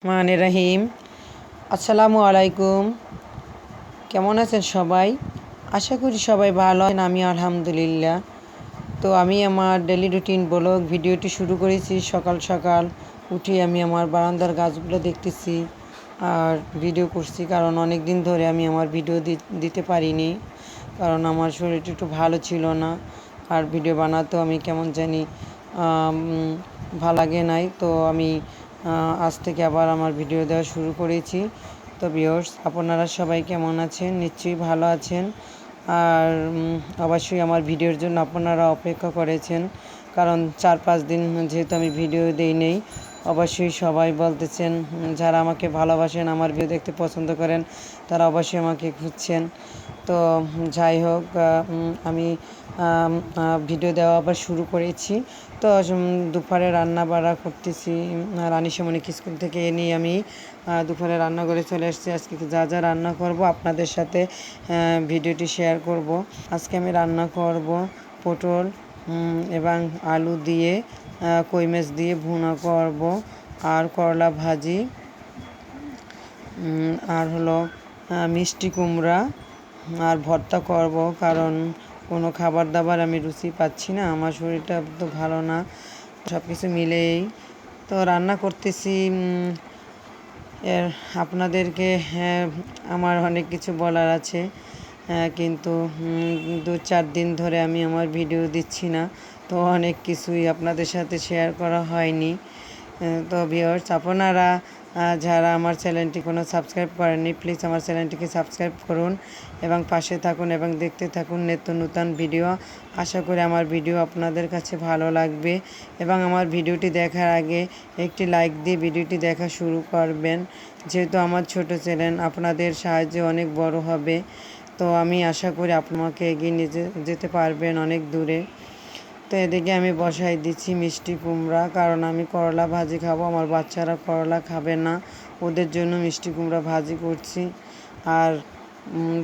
রহিম। আসসালামু আলাইকুম। কেমন আছেন সবাই? আশা করি সবাই ভালো আছেন। আমি আলহামদুলিল্লাহ। তো আমি আমার ডেলি রুটিন ব্লগ ভিডিওটি শুরু করেছি। সকাল সকাল উঠে আমি আমার বারান্দার গাছগুলো দেখতেছি আর ভিডিও করছি, কারণ অনেক দিন ধরে আমি আমার ভিডিও দিতে পারিনি, কারণ আমার শরীরটা একটু ভালো ছিল না আর ভিডিও বানাতেও আমি কেমন জানি ভালো লাগে নাই। তো আমি আজ থেকে আবার আমার ভিডিও দেওয়া শুরু করেছি। তো ভিউয়ার্স, আপনারা সবাই কেমন আছেন? নিশ্চয়ই ভালো আছেন। আর অবশ্যই আমার ভিডিওর জন্য আপনারা অপেক্ষা করেছেন, কারণ 4-5 দিন যেহেতু আমি ভিডিও দেই নেই। অবশ্যই সবাই বলতেছেন, যারা আমাকে ভালোবাসেন, আমার ভিডিও দেখতে পছন্দ করেন, তারা অবশ্যই আমাকে খুঁজছেন। তো যাই হোক, আমি ভিডিও দেওয়া আবার শুরু করেছি। তো দুপুরে রান্না বাড়া করতেছি। রানী সামনিক স্কুল থেকে এনে আমি দুপুরে রান্না করে চলে এসেছি। আজকে যা যা রান্না করব আপনাদের সাথে ভিডিওটি শেয়ার করব। আজকে আমি রান্না করব পটল এবং আলু দিয়ে, কই মাছ দিয়ে ভুনা করব, আর করলা ভাজি, আর হলো মিষ্টি কুমড়া আর ভর্তা করব। কারণ কোনো খাবার দাবার আমি রুচি পাচ্ছি না, আমার শরীরটা তো ভালো না, সব কিছু মিলেই তো রান্না করতেছি। আপনাদেরকে আমার অনেক কিছু বলার আছে, কিন্তু 2-4 দিন ধরে আমি আমার ভিডিও দিচ্ছি না, তো অনেক কিছুই আপনাদের সাথে শেয়ার করা হয়নি। তো ভিউয়ার্স, আপনারা যারা আমার চ্যানেলটি কোনো সাবস্ক্রাইব করেননি, প্লিজ আমার চ্যানেলটিকে সাবস্ক্রাইব করুন এবং পাশে থাকুন এবং দেখতে থাকুন নিত্য নতুন ভিডিও। আশা করি আমার ভিডিও আপনাদের কাছে ভালো লাগবে এবং আমার ভিডিওটি দেখার আগে একটি লাইক দিয়ে ভিডিওটি দেখা শুরু করবেন, যেহেতু আমার ছোট চ্যানেল আপনাদের সাহায্যে অনেক বড় হবে। তো আমি আশা করি আপনাকে এগিয়ে নিয়ে যেতে পারবেন অনেক দূরে। তো এদিকে আমি বসাই দিচ্ছি মিষ্টি কুমড়া, কারণ আমি করলা ভাজি খাবো, আমার বাচ্চারা করলা খাবে না, ওদের জন্য মিষ্টি কুমড়া ভাজি করছি। আর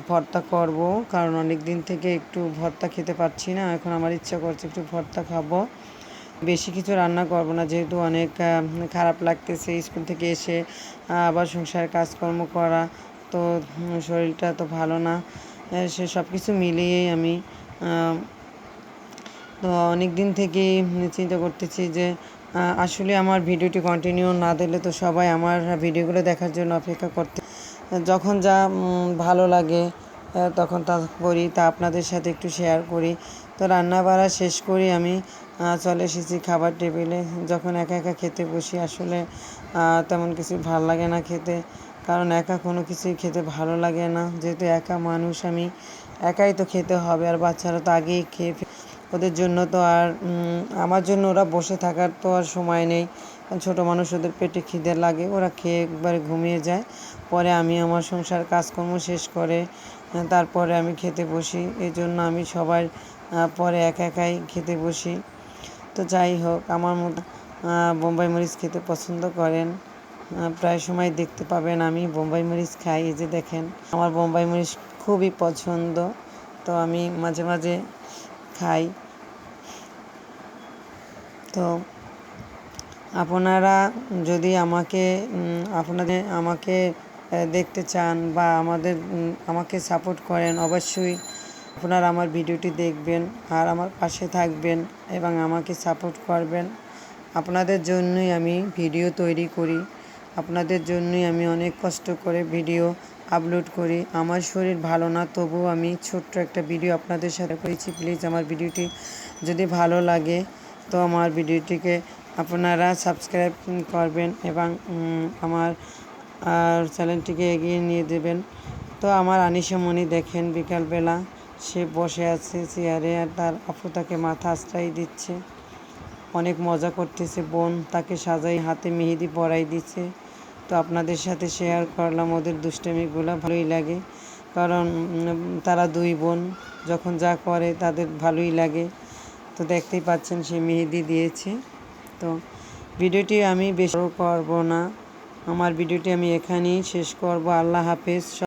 ভর্তা করব, কারণ অনেক দিন থেকে একটু ভর্তা খেতে পারছি না, এখন আমার ইচ্ছা করছে একটু ভর্তা খাবো। বেশি কিছু রান্না করব না, যেহেতু অনেক খারাপ লাগতেছে স্কুল থেকে এসে আবার সংসারের কাজকর্ম করা, তো শরীরটা তো ভালো না, সে সব কিছু মিলিয়েই আমি তো অনেক দিন থেকেই চিন্তা করতেছি যে আসলে আমার ভিডিওটি কন্টিনিউ না দিলে তো সবাই আমার ভিডিওগুলো দেখার জন্য অপেক্ষা করতে, যখন যা ভালো লাগে তখন তা করি, তা আপনাদের সাথে একটু শেয়ার করি। তো রান্না বাড়া শেষ করি আমি চলে এসেছি খাবার টেবিলে। যখন একা একা খেতে বসি, আসলে তেমন কিছু ভালো লাগে না খেতে, কারণ একা কোনো কিছুই খেতে ভালো লাগে না, যেহেতু একা মানুষ আমি, একাই তো খেতে হবে, আর বাচ্চারা তো আগেই খেয়ে ওদের জন্য তো আর আমার জন্য ওরা বসে থাকার তো আর সময় নেই, ছোটো মানুষ, ওদের পেটে খিদে লাগে, ওরা খেয়ে একবারে ঘুমিয়ে যায়, পরে আমি আমার সংসার কাজকর্ম শেষ করে তারপরে আমি খেতে বসি, এই জন্য আমি সবার পরে একাই খেতে বসি। তো যাই হোক, আমার মতো বোম্বাই মরিচ খেতে পছন্দ করেন, প্রায় সময় দেখতে পাবেন আমি বোম্বাই মরিচ খাই। এই যে দেখেন, আমার বোম্বাই মরিচ খুবই পছন্দ, তো আমি মাঝে মাঝে খাই। তো আপনারা যদি আমাকে দেখতে চান বা আমাকে সাপোর্ট করেন, অবশ্যই আপনারা আমার ভিডিওটি দেখবেন আর আমার পাশে থাকবেন এবং আমাকে সাপোর্ট করবেন। আপনাদের জন্যই আমি ভিডিও তৈরি করি, আপনাদের জন্যই আমি অনেক কষ্ট করে ভিডিও আপলোড করি। আমার শরীর ভালো না, তবুও আমি ছোট্ট একটা ভিডিও আপনাদের সাথে করেছি। প্লিজ আমার ভিডিওটি যদি ভালো লাগে তো আমার ভিডিওটিকে আপনারা সাবস্ক্রাইব করবেন এবং আমার চ্যানেলটিকে এগিয়ে নিয়ে দেবেন। তো আমার আনিশামণি দেখেন, বিকালবেলা সে বসে আছে চেয়ারে আর তার আপু তাকে মাথা আশ্রয় দিচ্ছে, অনেক মজা করতেছে। বোন তাকে সাজাই, হাতে মেহেদি পরাই দিচ্ছে। তো আপনাদের সাথে শেয়ার করলাম ওদের দুষ্টামিগুলো, ভালোই লাগে, কারণ তারা দুই বোন, যখন যা করে তাদের ভালোই লাগে। তো দেখতেই পাচ্ছেন সে মেহেদি দিয়েছে। তো ভিডিওটি আমি বেশি করব না, আমার ভিডিওটি আমি এখানেই শেষ করব। আল্লাহ হাফেজ।